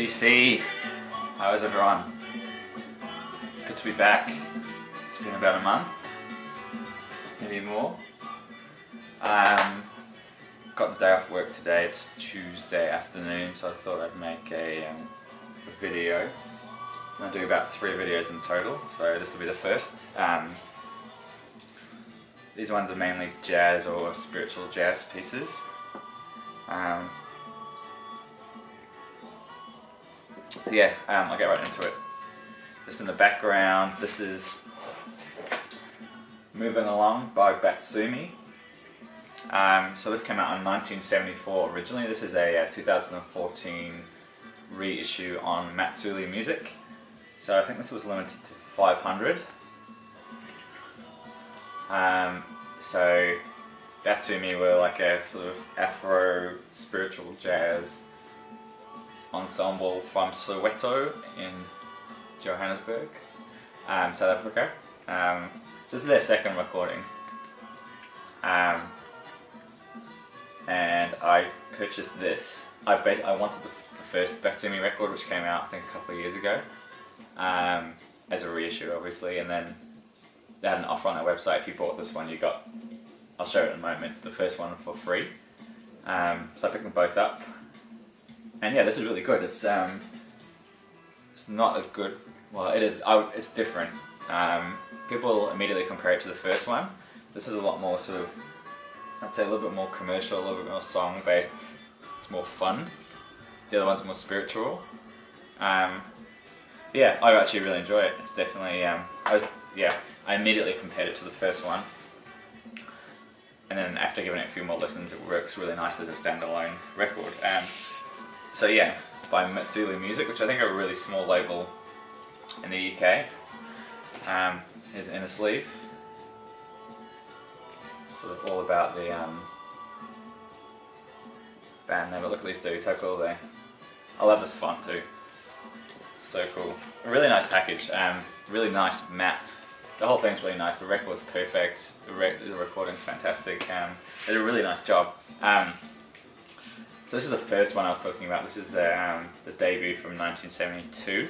PC, how is everyone? It's good to be back. It's been about a month, maybe more. Got the day off work today. It's Tuesday afternoon, so I thought I'd make a video. I'll do about 3 videos in total, so this will be the first. These ones are mainly jazz or spiritual jazz pieces. So yeah, I'll get right into it. Just in the background, this is Moving Along by Batsumi. So this came out in 1974 originally. This is a 2014 reissue on Matsuri Music. So I think this was limited to 500. So Batsumi were like a sort of Afro spiritual jazz ensemble from Soweto in Johannesburg, South Africa. So this is their second recording. And I purchased this. I wanted the first Batsumi record, which came out I think a couple of years ago, as a reissue obviously, and then they had an offer on their website. If you bought this one, you got, I'll show it in a moment, the first one for free. So I picked them both up. And yeah, this is really good. It's not as good. Well, it is. It's different. People immediately compare it to the first one. This is a lot more sort of, I'd say, a little bit more commercial, a little bit more song based. It's more fun. The other one's more spiritual. Yeah, I actually really enjoy it. It's definitely. I immediately compared it to the first one, and then after giving it a few more listens, it works really nicely as a standalone record. So yeah, by Matsuri Music, which I think are a really small label in the UK. Here's the inner sleeve. Sort of all about the band name, but look at these dudes, how cool are they? I love this font too. It's so cool. A really nice package, really nice matte. The whole thing's really nice, the record's perfect, the recording's fantastic. They did a really nice job. So this is the first one I was talking about. This is the debut from 1972.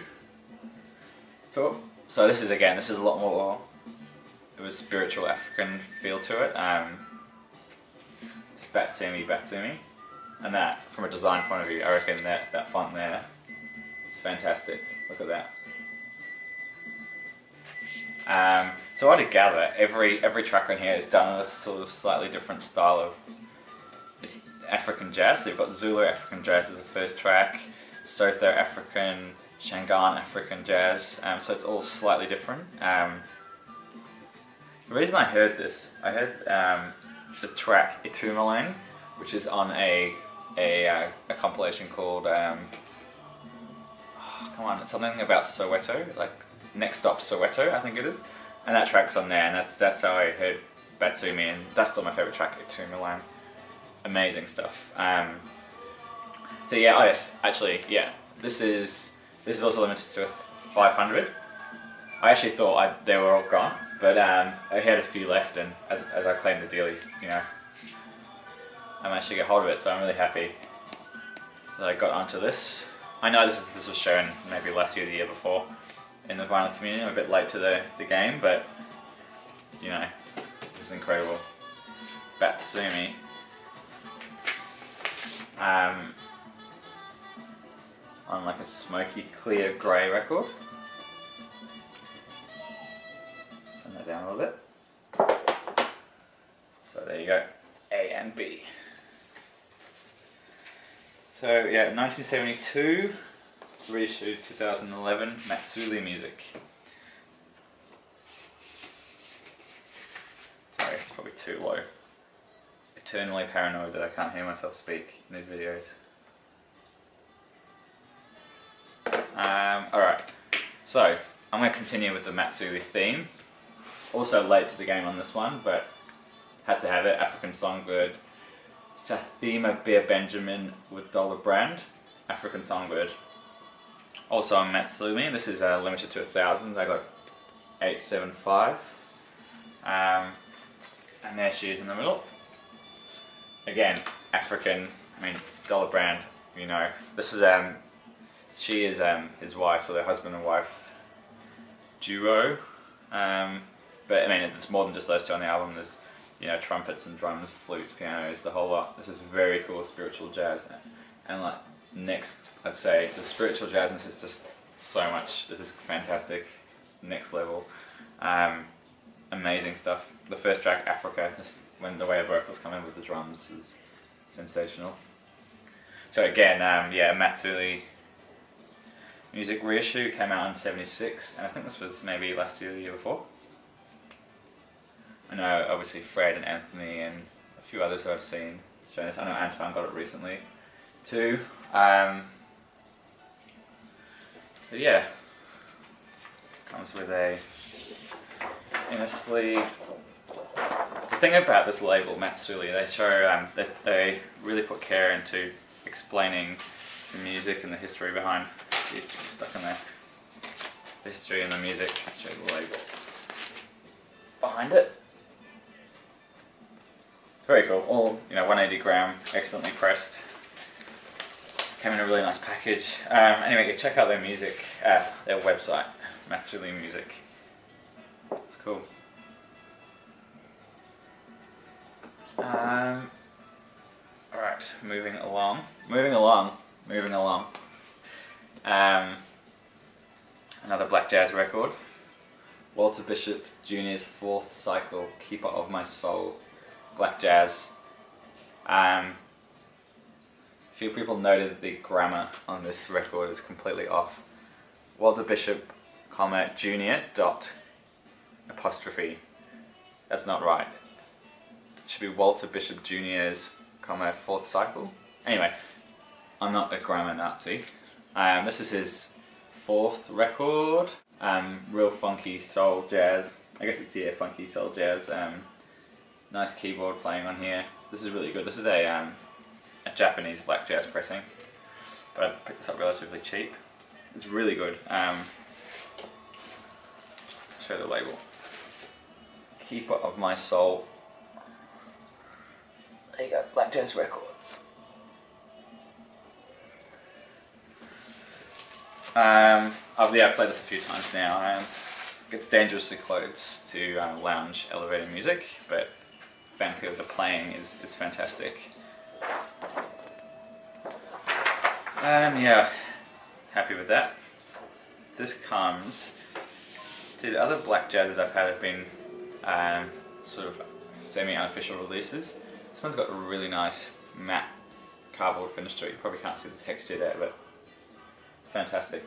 So this is, again, this is a lot more, it was spiritual African feel to it. Batsumi. And that, from a design point of view, I reckon that font there is fantastic. Look at that. So I'd gather every track on here is done in a sort of slightly different style of, it's African jazz. So you've got Zulu African jazz as the first track, Sotho African, Shangaan African jazz. So it's all slightly different. The reason I heard this, I heard the track Itumaleng, which is on a compilation called it's something about Soweto, like Next Stop Soweto, I think it is. And that track's on there, and that's how I heard Batsumi, and that's still my favourite track, Itumaleng. Amazing stuff. So yeah, actually, this is also limited to 500. I actually thought they were all gone, but I had a few left, and as I claimed the dealies, I managed to get hold of it, so I'm really happy that I got onto this. I know this was shown maybe last year or the year before in the vinyl community. I'm a bit late to the game, but this is incredible. Batsumi. On like a smoky clear grey record. Turn that down a little bit. So there you go, A and B. So yeah, 1972, reissued 2011, Matsuri Music. Sorry, it's probably too low. Eternally paranoid that I can't hear myself speak in these videos. Alright, so I'm going to continue with the Matsuri theme. Also late to the game on this one, but had to have it. African Songbird, Sathema Bear Benjamin with Dollar Brand, African Songbird. Also on Matsuri, this is limited to 1,000, I got 875. And there she is in the middle. Again, African, Dollar Brand, this was She is his wife, so they're husband and wife duo. But I mean, it's more than just those two on the album. There's, you know, trumpets and drums, flutes, pianos, the whole lot. This is very cool spiritual jazz. And like next, I'd say the spiritual jazz in this is just so much. This is fantastic, next level. Amazing stuff. The first track, Africa, just when the way the vocals come in with the drums is sensational. So again, yeah, Matsuri music reissue came out in '76, and I think this was maybe last year or the year before. I know obviously Fred and Anthony and a few others who I've seen shown this. I know Antoine got it recently too. So yeah, comes with a inner sleeve. The thing about this label, Matsuri, they show that they really put care into explaining the music and the history behind these two stuck in there. The history and the music. Show the label behind it. Very cool. All, you know, 180 gram, excellently pressed. Came in a really nice package. Anyway, check out their music, their website, Matsuri Music. It's cool. Alright, moving along. Another black jazz record. Walter Bishop Jr.'s Fourth Cycle, Keeper of My Soul. Black jazz. Few people noted that the grammar on this record is completely off. Walter Bishop, comma, Jr. dot apostrophe. That's not right. It should be Walter Bishop Jr.'s, comma, Fourth Cycle. Anyway, I'm not a grammar Nazi. This is his fourth record. Real funky soul jazz. I guess it's, yeah, funky soul jazz. Nice keyboard playing on here. This is really good. This is a Japanese black jazz pressing, but I picked this up relatively cheap. It's really good. Show the label. Keeper of My Soul. There you go, Black Jazz Records. I've played this a few times now. It gets dangerously close to lounge elevator music, but frankly the playing is fantastic. Yeah, happy with that. This comes, the other black jazzes I've had have been sort of semi-unofficial releases. This one's got a really nice matte cardboard finish to it. You probably can't see the texture there, but it's fantastic.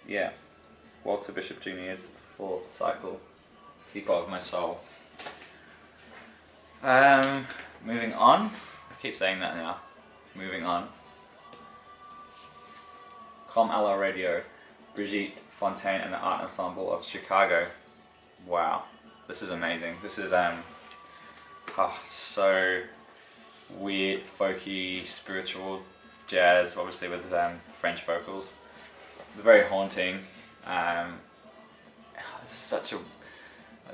Yeah, Walter Bishop Jr.'s Fourth Cycle, Keeper of My Soul. Moving on. I keep saying that now. Moving on. Comme à la Radio, Brigitte Fontaine and the Art Ensemble of Chicago. Wow, this is amazing. This is so weird, folky, spiritual jazz, obviously with French vocals. Very haunting. It's such a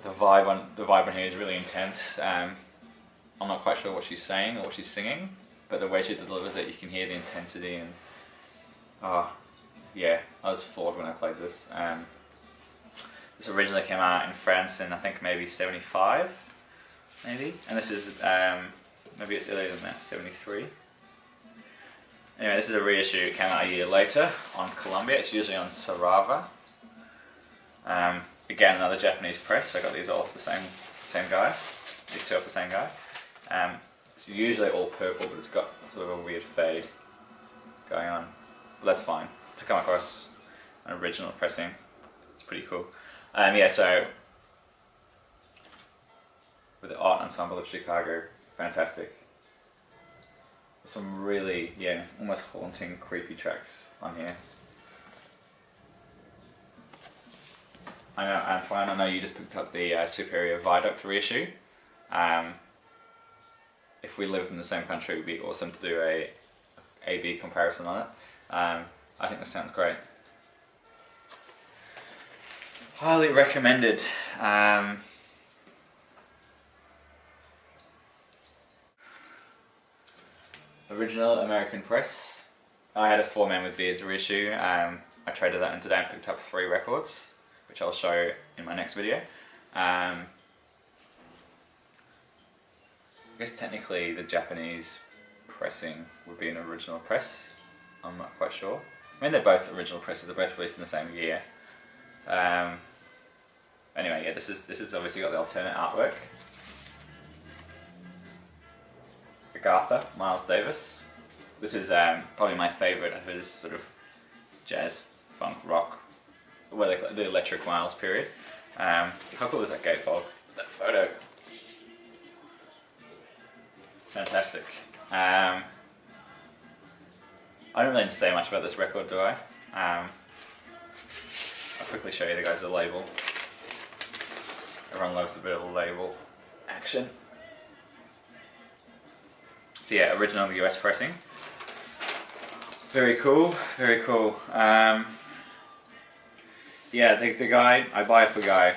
the vibe on here is really intense. I'm not quite sure what she's saying or what she's singing, but the way she delivers it, you can hear the intensity, and yeah, I was floored when I played this. This originally came out in France in I think maybe '75, maybe, and this is maybe it's earlier than that, '73. Anyway, this is a reissue. It came out a year later on Columbia. It's usually on Sarava. Again, another Japanese press. I got these all off the same guy. These two off the same guy. It's usually all purple, but it's got sort of a weird fade going on. But that's fine. To come across an original pressing, it's pretty cool. Yeah, so with the Art Ensemble of Chicago, fantastic. Some really, yeah, almost haunting, creepy tracks on here. I know, Antoine, I know you just picked up the Superior Viaduct reissue. If we lived in the same country, it would be awesome to do a A-B comparison on it. I think this sounds great. Highly recommended. Original American press. I had a 4-Man with Beards reissue. I traded that in today and picked up 3 records, which I'll show in my next video. I guess technically the Japanese pressing would be an original press. I'm not quite sure. I mean, they're both original presses. They're both released in the same year. Anyway, yeah, this is obviously got the alternate artwork. Agatha, Miles Davis. This is probably my favourite of his sort of jazz, funk, rock, what they call it, the Electric Miles period. How cool is that gatefold? That photo. Fantastic. I don't really need to say much about this record, do I? I'll quickly show you the guys the label. Everyone loves a bit of a label action. So yeah, original US pressing. Very cool, very cool. Yeah, the guy, I buy it for Guy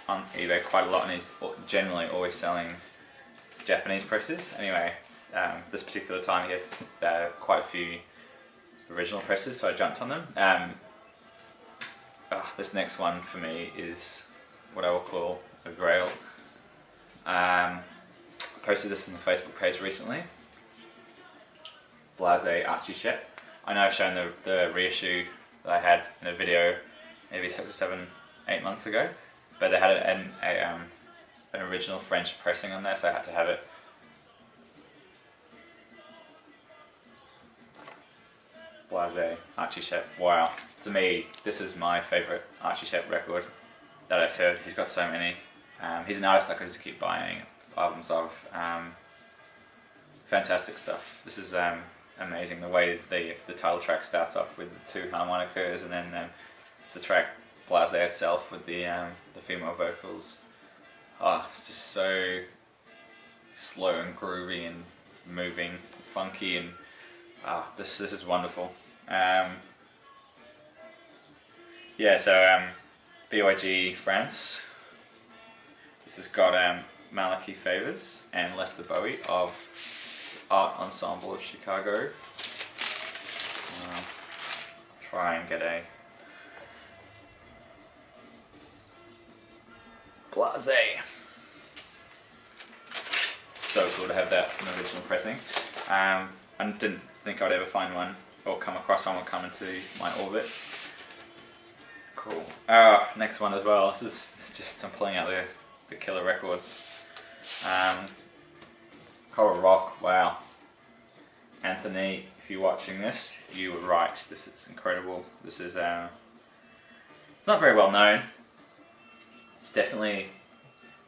on eBay quite a lot, and he's generally always selling Japanese presses. Anyway, this particular time he has quite a few original presses, so I jumped on them. This next one for me is what I will call a grail. I posted this on the Facebook page recently. Blase Archie Shep. I know I've shown the reissue that I had in a video maybe 6 or 7, 8 months ago, but they had an original French pressing on there, so I had to have it. Blase Archie Shep. Wow. To me, this is my favourite Archie Shep record that I've heard. He's got so many. He's an artist I could just keep buying albums of. Fantastic stuff. This is amazing. The way the title track starts off with the 2 harmonicas, and then the track Blase itself with the female vocals. It's just so slow and groovy and moving, funky, and this is wonderful. Yeah, so BYG France. This has got Malachi Favors and Lester Bowie of Art Ensemble of Chicago. Try and get a Blase. So cool to have that in original pressing. I didn't think I'd ever find one or come across one or come into my orbit. Cool. Next one as well. This is just, I'm pulling out the killer records. Coral Rock, wow. Anthony, if you're watching this, you were right. This is incredible. This is, it's not very well known. It's definitely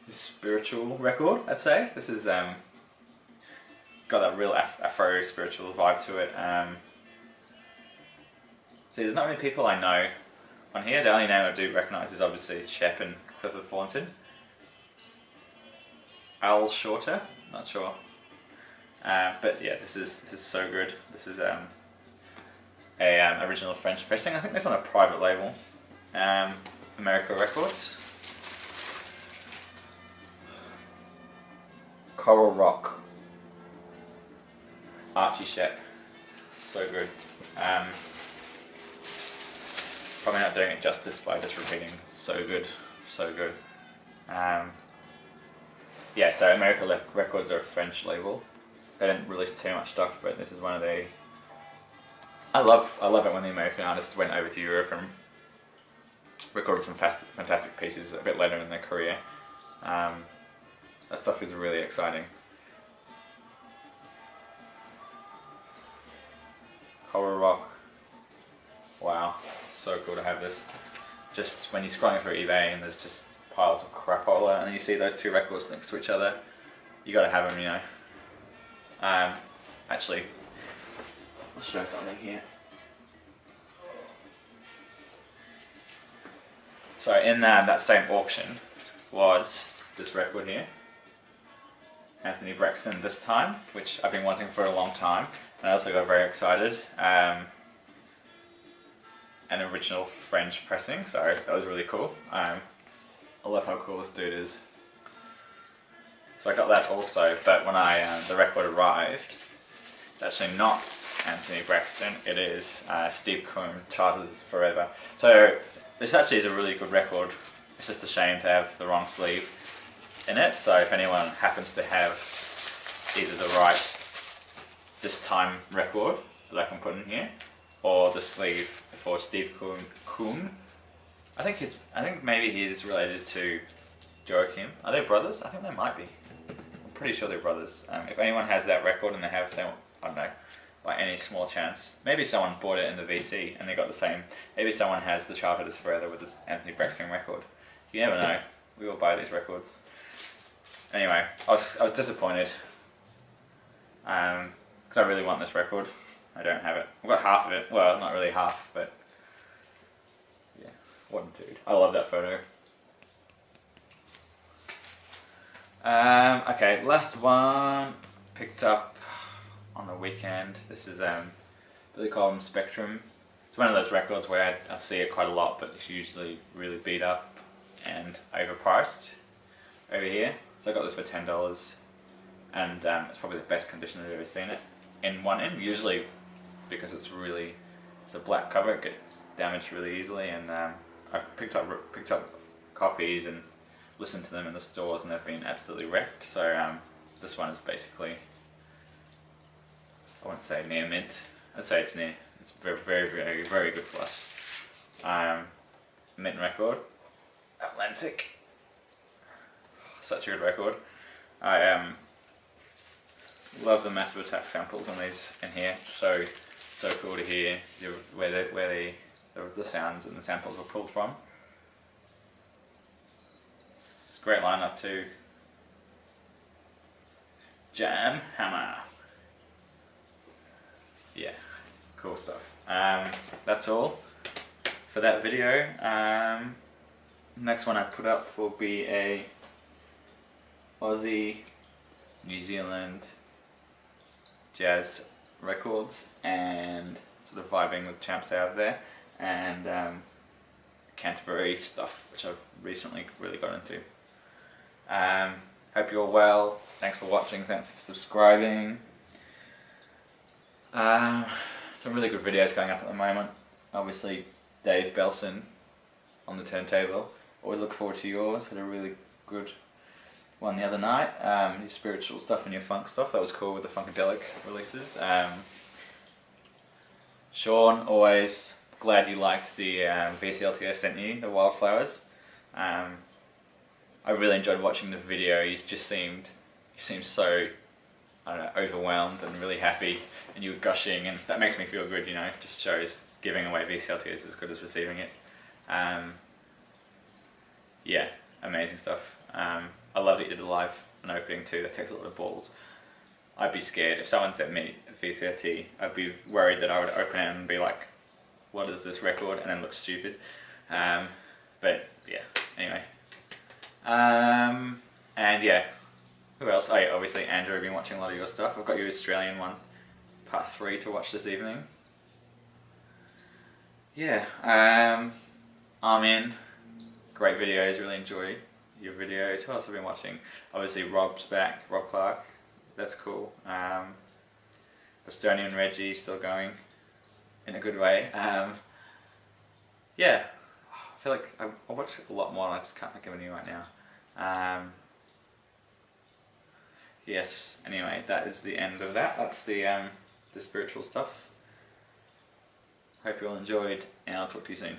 a spiritual record, I'd say. This is got that real Afro spiritual vibe to it. See, there's not many people I know on here. The only name I do recognise is obviously Shep and Clifford Thornton. Al Shorter, not sure. But yeah, this is so good. This is a original French pressing. I think this on a private label, America Records. Coral Rock, Archie Shep, so good. Probably not doing it justice by just repeating so good, so good. Yeah, so America Records are a French label. They didn't release too much stuff, but this is one of the... I love it when the American artists went over to Europe and recorded some fantastic pieces a bit later in their career. That stuff is really exciting. Coral Rock. Wow, it's so cool to have this. Just when you're scrolling through eBay and there's just piles of crapola and you see those 2 records next to each other, you gotta have them, you know. Actually, I'll show something here. So in that same auction was this record here, Anthony Braxton This Time, which I've been wanting for a long time, and I also got very excited. An original French pressing, so that was really cool. I love how cool this dude is. So I got that also, but when the record arrived, It's actually not Anthony Braxton, it is Steve Coon, Charters Forever. So this actually is a really good record. It's just a shame to have the wrong sleeve in it, so if anyone happens to have either the right This Time record that I can put in here, or the sleeve for Steve Coon. I think maybe he's related to Joachim. Are they brothers? I think they might be. I'm pretty sure they're brothers. If anyone has that record and they have them, I don't know, by any small chance. Maybe someone bought it in the VC and they got the same. Maybe someone has the Charters Forever with this Anthony Braxton record. You never know. We all buy these records. Anyway, I was disappointed. Because I really want this record. I don't have it. I've got half of it. Well, not really half, but yeah, what a dude. I love that photo. Okay, last one picked up on the weekend. This is Billy Cobham Spectrum. It's one of those records where I see it quite a lot, but it's usually really beat up and overpriced over here. So I got this for $10, and it's probably the best condition I've ever seen it in one end. Usually, because it's a black cover, it gets damaged really easily, and I've picked up copies and listened to them in the stores, and they've been absolutely wrecked. So this one is basically, I wouldn't say near mint. I'd say it's near. It's very good plus. Mint record, Atlantic. Such a good record. I love the Massive Attack samples on these in here. It's so cool to hear where the sounds and the samples were pulled from. It's a great lineup too. Jam Hammer. Yeah, cool stuff. That's all for that video. Next one I put up will be a Aussie, New Zealand jazz records, and sort of vibing with champs out there, and Canterbury stuff, which I've recently really got into. Hope you're well. Thanks for watching. Thanks for subscribing. Some really good videos going up at the moment. Obviously, Dave Belson on the turntable. Always look forward to yours. Had a really good one the other night. Your spiritual stuff and your funk stuff. That was cool with the Funkadelic releases. Sean, always glad you liked the VCLT I sent you, the Wildflowers. I really enjoyed watching the video. He seemed so, I don't know, overwhelmed and really happy, and you were gushing, and that makes me feel good, you know. It just shows giving away VCLT is as good as receiving it. Yeah, amazing stuff. I love that you did the live and opening too. That takes a lot of balls. I'd be scared if someone sent me a VCLT. I'd be worried that I would open it and be like, what is this record, and then look stupid. But yeah, anyway. And yeah, who else? Oh yeah, obviously Andrew, I've been watching a lot of your stuff. I've got your Australian one, part 3, to watch this evening. Yeah, Armin, great videos, really enjoy your videos. Who else have I been watching? Obviously Rob's back, Rob Clark, that's cool. Estonian Reggie, still going in a good way. Yeah, I feel like I watch a lot more and I just can't think of any right now. Yes, anyway, that is the end of that. That's the spiritual stuff. Hope you all enjoyed, and I'll talk to you soon.